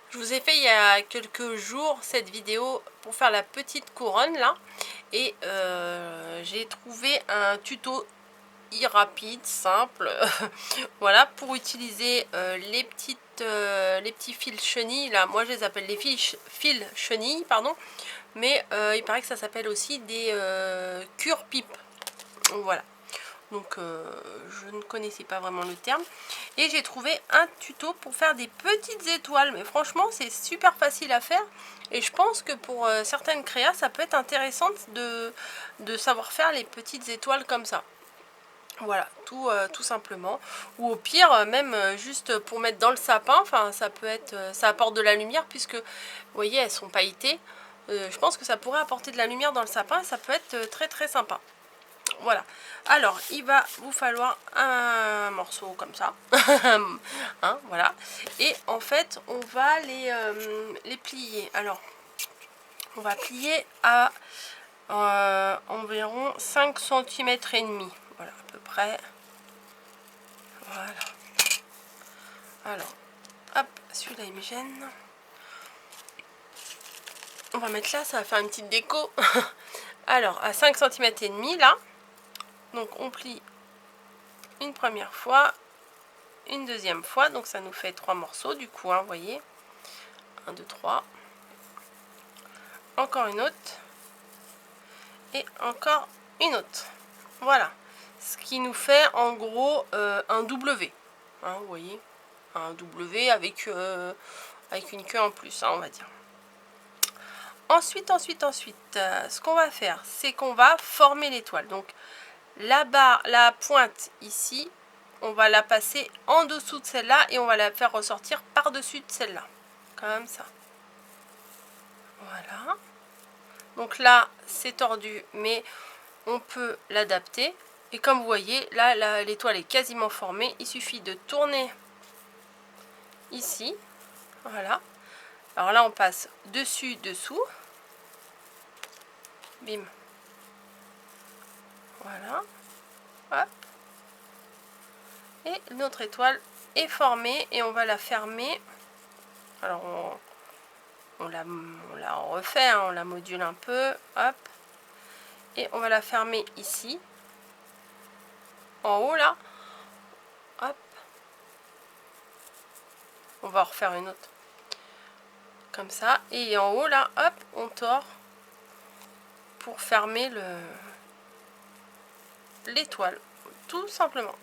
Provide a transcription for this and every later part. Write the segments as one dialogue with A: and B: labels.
A: Je vous ai fait il y a quelques jours cette vidéo pour faire la petite couronne là. Et j'ai trouvé un tuto rapide, simple, voilà, pour utiliser les petits fils chenilles là. Moi je les appelle les fils chenilles, pardon, mais il paraît que ça s'appelle aussi des cure-pipes. Voilà. Donc je ne connaissais pas vraiment le terme. Et j'ai trouvé un tuto pour faire des petites étoiles. Mais franchement, c'est super facile à faire. Et je pense que pour certaines créas, ça peut être intéressant de savoir faire les petites étoiles comme ça. Voilà, tout simplement. Ou au pire, même juste pour mettre dans le sapin. Enfin, ça peut être, ça apporte de la lumière puisque, vous voyez, elles sont pailletées. Je pense que ça pourrait apporter de la lumière dans le sapin. Et ça peut être très très sympa. Voilà, alors il va vous falloir un morceau comme ça, hein, voilà, et en fait on va les plier. Alors on va plier à environ 5 cm et demi, voilà à peu près. Voilà, alors hop, celui-là il me gêne, on va mettre là, ça va faire une petite déco. Alors à 5 cm et demi là, donc on plie une première fois, une deuxième fois, donc ça nous fait 3 morceaux du coup, hein, vous voyez, 1, 2, 3, encore une autre, et encore une autre. Voilà, ce qui nous fait en gros un W, hein, vous voyez, un W avec une queue en plus, hein, on va dire. Ensuite, ce qu'on va faire, c'est qu'on va former l'étoile. Donc la barre, la pointe ici, on va la passer en dessous de celle-là et on va la faire ressortir par-dessus de celle-là, comme ça. Voilà. Donc là, c'est tordu, mais on peut l'adapter. Et comme vous voyez, là, l'étoile est quasiment formée. Il suffit de tourner ici. Voilà. Alors là, on passe dessus, dessous. Bim. Voilà. Hop. Et notre étoile est formée et on va la fermer. Alors, on la refait, hein, on la module un peu. Hop. Et on va la fermer ici. En haut, là. Hop. On va en refaire une autre. Comme ça. Et en haut, là, hop, on tord pour fermer l'étoile. Tout simplement.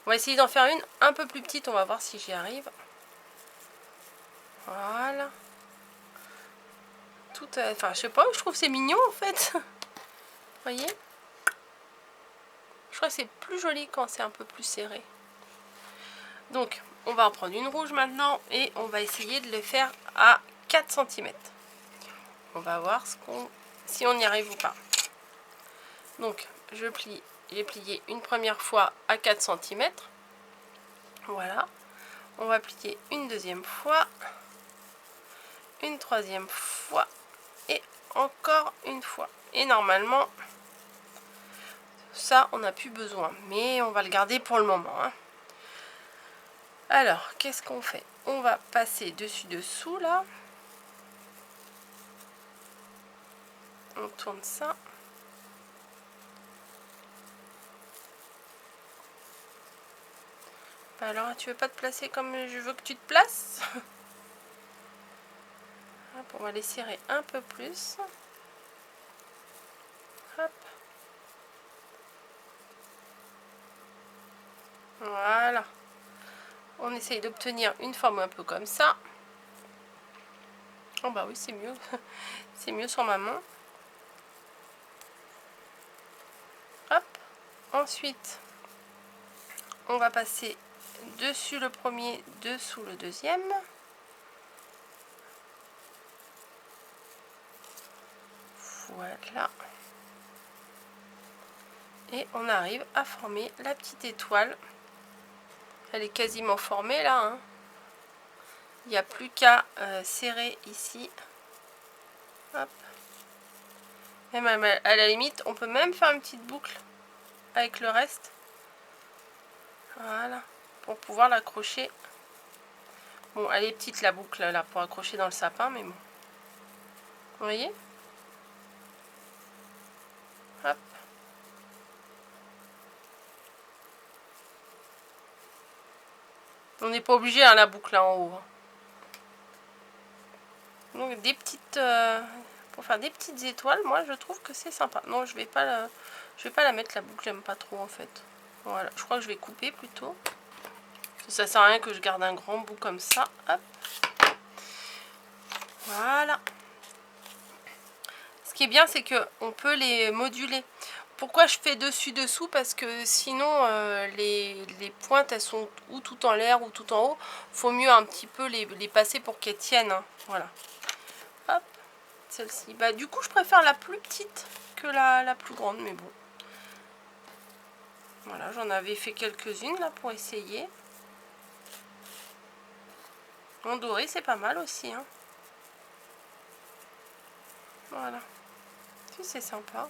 A: On va essayer d'en faire une un peu plus petite. On va voir si j'y arrive. Voilà. Tout, enfin, je sais pas, je trouve c'est mignon en fait. Vous voyez? Je crois que c'est plus joli quand c'est un peu plus serré. Donc, on va en prendre une rouge maintenant et on va essayer de le faire à 4 cm. On va voir si on y arrive ou pas. Donc, j'ai plié une première fois à 4 cm. Voilà. On va plier une deuxième fois, une troisième fois et encore une fois. Et normalement, ça, on n'a plus besoin. Mais on va le garder pour le moment, hein. Alors, qu'est-ce qu'on fait? On va passer dessus-dessous, là. On tourne ça. Alors, tu veux pas te placer comme je veux que tu te places? Hop, on va les serrer un peu plus. Hop. Voilà. On essaye d'obtenir une forme un peu comme ça. Oh bah oui, c'est mieux. C'est mieux sur ma main. Hop. Ensuite, on va passer dessus le premier, dessous le deuxième. Voilà. Et on arrive à former la petite étoile. Elle est quasiment formée là, hein. Il n'y a plus qu'à serrer ici. Hop. Même à la limite, on peut même faire une petite boucle avec le reste. Voilà. Pour pouvoir l'accrocher Bon, elle est petite la boucle là pour accrocher dans le sapin, mais bon. Vous voyez? Hop. On n'est pas obligé hein, la boucle là en haut. Donc des petites... pour faire des petites étoiles, moi je trouve que c'est sympa. Non, je vais pas la mettre la boucle, j'aime pas trop en fait. Voilà, je crois que je vais couper plutôt. Ça sert à rien que je garde un grand bout comme ça. Hop. Voilà. Ce qui est bien, c'est que on peut les moduler. Pourquoi je fais dessus-dessous? Parce que sinon, les pointes, elles sont ou tout en l'air ou tout en haut. Faut mieux un petit peu les passer pour qu'elles tiennent. Hein. Voilà. Hop. Celle-ci. Bah, du coup, je préfère la plus petite que la plus grande. Mais bon. Voilà, j'en avais fait quelques-unes là pour essayer. En doré, c'est pas mal aussi. Hein. Voilà. C'est sympa.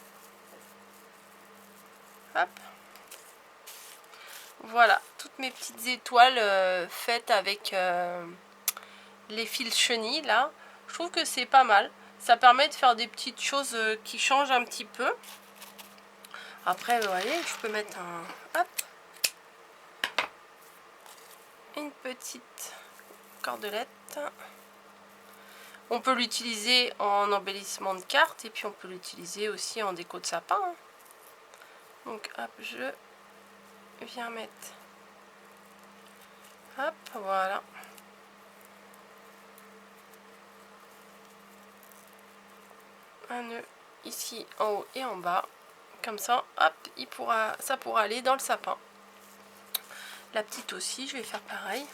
A: Hop. Voilà, toutes mes petites étoiles faites avec les fils chenilles là. Je trouve que c'est pas mal. Ça permet de faire des petites choses qui changent un petit peu. Après, vous voyez, je peux mettre un... Hop. Une petite cordelette. On peut l'utiliser en embellissement de cartes et puis on peut l'utiliser aussi en déco de sapin. Hein. Donc, hop, je viens mettre... Hop, voilà. Un nœud ici en haut et en bas. Comme ça, hop, ça pourra aller dans le sapin. La petite aussi, je vais faire pareil.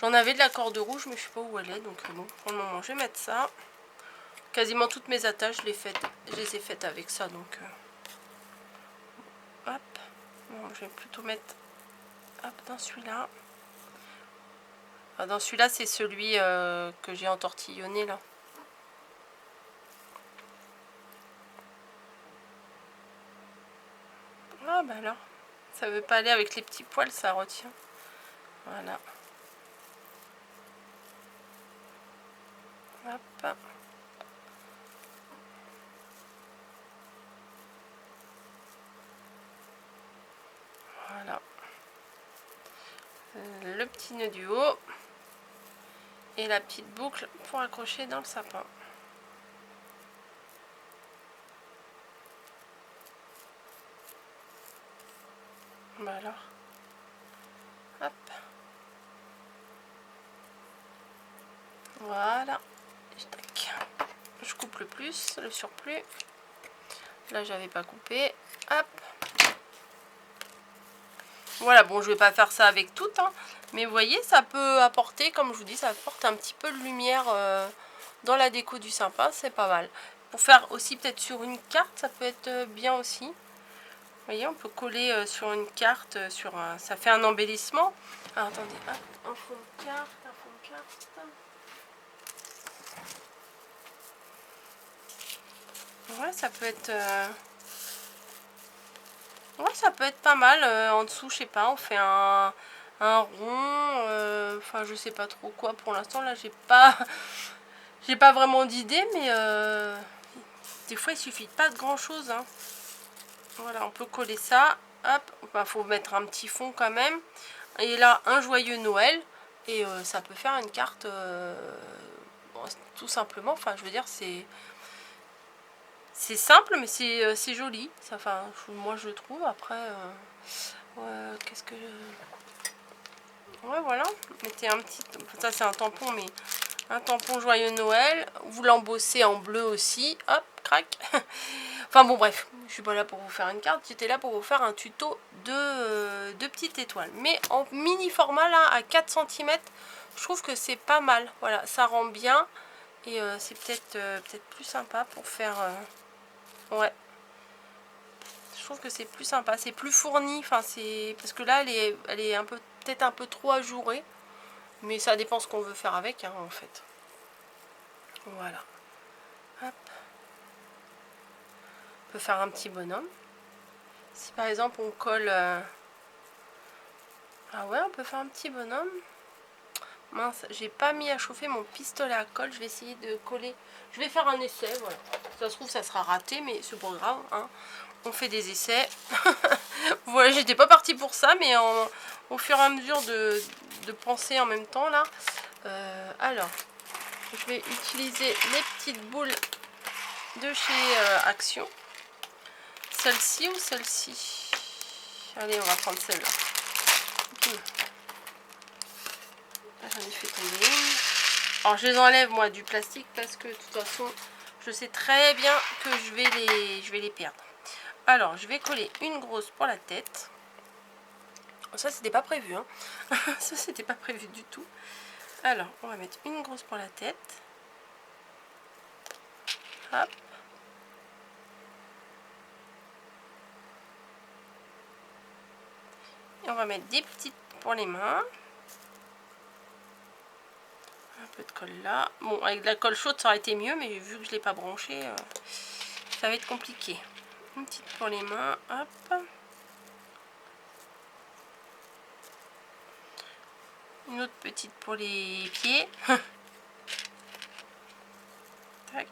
A: J'en avais de la corde rouge, mais je sais pas où elle est. Donc bon, pour le moment, je vais mettre ça. Quasiment toutes mes attaches, je les ai faites avec ça. Donc, hop. Bon, je vais plutôt mettre hop, dans celui-là. Enfin, dans celui-là, c'est celui que j'ai entortillonné là. Ah bah alors, ça veut pas aller avec les petits poils, ça retient. Voilà. Hop. Voilà. Le petit nœud du haut. Et la petite boucle pour accrocher dans le sapin. Bah alors. Hop. Voilà. Je coupe le plus, le surplus. Là, j'avais pas coupé. Hop. Voilà, bon, je vais pas faire ça avec toutes, hein, mais vous voyez, ça peut apporter, comme je vous dis, ça apporte un petit peu de lumière dans la déco du sapin, c'est pas mal. Pour faire aussi peut-être sur une carte, ça peut être bien aussi. Vous voyez, on peut coller sur une carte, ça fait un embellissement. Alors, attendez, hop, un fond de carte, un fond de carte. Ouais, ça peut être... Ouais, ça peut être pas mal. En dessous, je sais pas, on fait un rond. Enfin, je sais pas trop quoi pour l'instant. Là, j'ai pas vraiment d'idée, mais des fois, il suffit pas de grand chose. Hein. Voilà, on peut coller ça. Hop, bah, faut mettre un petit fond quand même. Et là, un joyeux Noël. Et ça peut faire une carte bon, tout simplement. Enfin, je veux dire, c'est simple, mais c'est joli. Ça, enfin, moi, je trouve. Après, qu'est-ce que... Ouais, voilà. Mettez un petit... Ça, c'est un tampon, mais un tampon joyeux Noël. Vous l'embossez en bleu aussi. Hop, crac. Enfin, bon, bref. Je suis pas là pour vous faire une carte. J'étais là pour vous faire un tuto de petites étoiles. Mais en mini format, là, à 4 cm, je trouve que c'est pas mal. Voilà, ça rend bien. Et c'est peut-être plus sympa pour faire... ouais. Je trouve que c'est plus sympa. C'est plus fourni. Enfin, parce que là, elle est peut-être un peu trop ajourée. Mais ça dépend ce qu'on veut faire avec, hein, en fait. Voilà. Hop. On peut faire un petit bonhomme. Si par exemple on colle... Ah ouais, on peut faire un petit bonhomme. mince, j'ai pas mis à chauffer mon pistolet à colle. Je vais essayer de coller. Je vais faire un essai, voilà. Ça se trouve, ça sera raté, mais c'est pas grave, hein. On fait des essais. Voilà, j'étais pas partie pour ça, mais au fur et à mesure de penser en même temps, là. Alors, je vais utiliser les petites boules de chez Action. Celle-ci ou celle-ci? Allez, on va prendre celle-là. J'en ai fait tomber une. Alors je les enlève moi du plastique parce que de toute façon je sais très bien que je vais les perdre. Alors je vais coller une grosse pour la tête. Ça c'était pas prévu, hein. Ça c'était pas prévu du tout. Alors on va mettre une grosse pour la tête. Hop. Et on va mettre des petites pour les mains. Un peu de colle là. Bon, avec de la colle chaude ça aurait été mieux, mais vu que je ne l'ai pas branché, ça va être compliqué. Une petite pour les mains, hop. Une autre petite pour les pieds. Tac.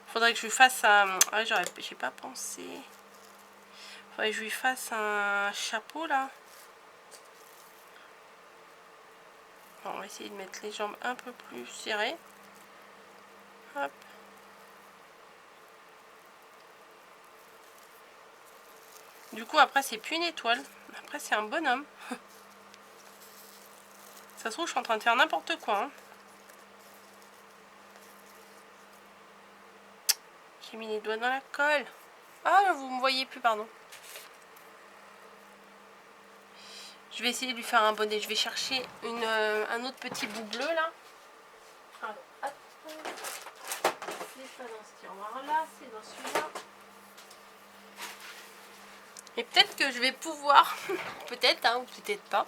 A: Faudrait que je lui fasse un... Ah, j'ai pas pensé. Faudrait que je lui fasse un chapeau là. Bon, on va essayer de mettre les jambes un peu plus serrées. Hop. Du coup, après, c'est plus une étoile. Après, c'est un bonhomme. Ça se trouve, je suis en train de faire n'importe quoi. Hein. J'ai mis les doigts dans la colle. Ah, vous me voyez plus, pardon. Je vais essayer de lui faire un bonnet. Je vais chercher un autre petit bout bleu, là. Alors, hop. C'est pas dans ce tiroir-là, c'est dans celui-là. Et peut-être que je vais pouvoir, peut-être, hein, ou peut-être pas,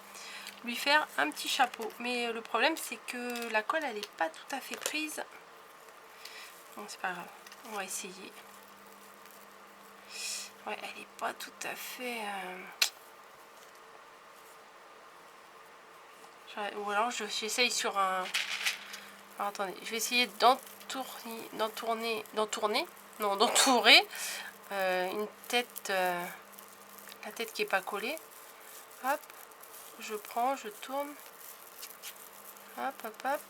A: lui faire un petit chapeau. Mais le problème, c'est que la colle, elle n'est pas tout à fait prise. Bon, c'est pas grave. On va essayer. Ouais, elle n'est pas tout à fait... Ou alors, j'essaye sur un... Alors, attendez, je vais essayer d'entourer une tête... la tête qui n'est pas collée. Hop, je prends, je tourne. Hop, hop, hop.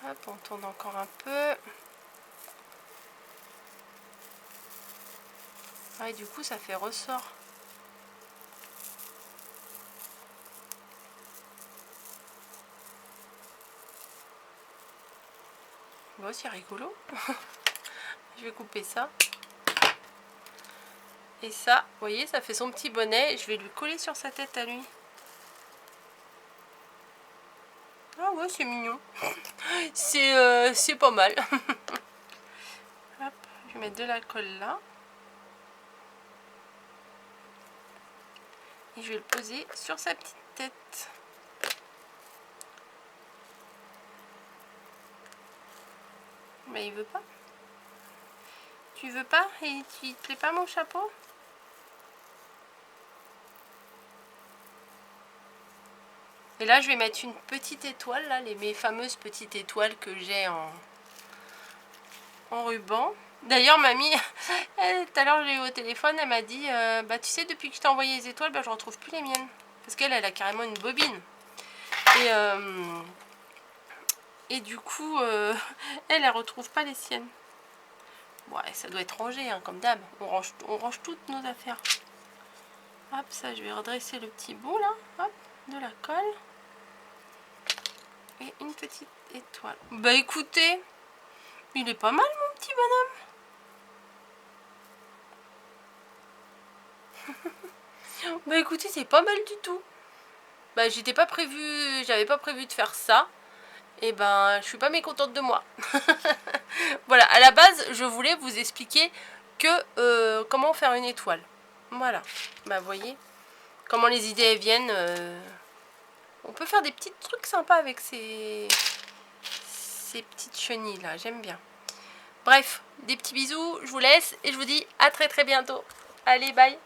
A: Hop, on tourne encore un peu. Ah, et du coup, ça fait ressort. Bon, c'est rigolo. Je vais couper ça. Et ça, vous voyez, ça fait son petit bonnet. Je vais lui coller sur sa tête à lui. Ah ouais, c'est mignon. C'est pas mal. Hop, je vais mettre de la colle là. Et je vais le poser sur sa petite tête. Mais il veut pas. Tu veux pas? Et il te plaît pas mon chapeau? Et là, je vais mettre une petite étoile, là, mes fameuses petites étoiles que j'ai en ruban. D'ailleurs, mamie, tout à l'heure, je l'ai eu au téléphone, elle m'a dit, bah tu sais, depuis que je t'ai envoyé les étoiles, bah, je retrouve plus les miennes. Parce qu'elle, elle a carrément une bobine. Et du coup, elle retrouve pas les siennes. Ouais, ça doit être rangé, hein, comme d'hab. On range toutes nos affaires. Hop, ça, je vais redresser le petit bout, là. Hop, de la colle. Et une petite étoile. Bah écoutez, il est pas mal, mon petit bonhomme. Bah écoutez, c'est pas mal du tout. Bah j'avais pas prévu de faire ça. Et ben je suis pas mécontente de moi. Voilà, à la base je voulais vous expliquer que comment faire une étoile. Voilà, bah vous voyez comment les idées elles viennent. On peut faire des petits trucs sympas avec ces petites chenilles là, j'aime bien. Bref, des petits bisous, je vous laisse et je vous dis à très bientôt. Allez, bye.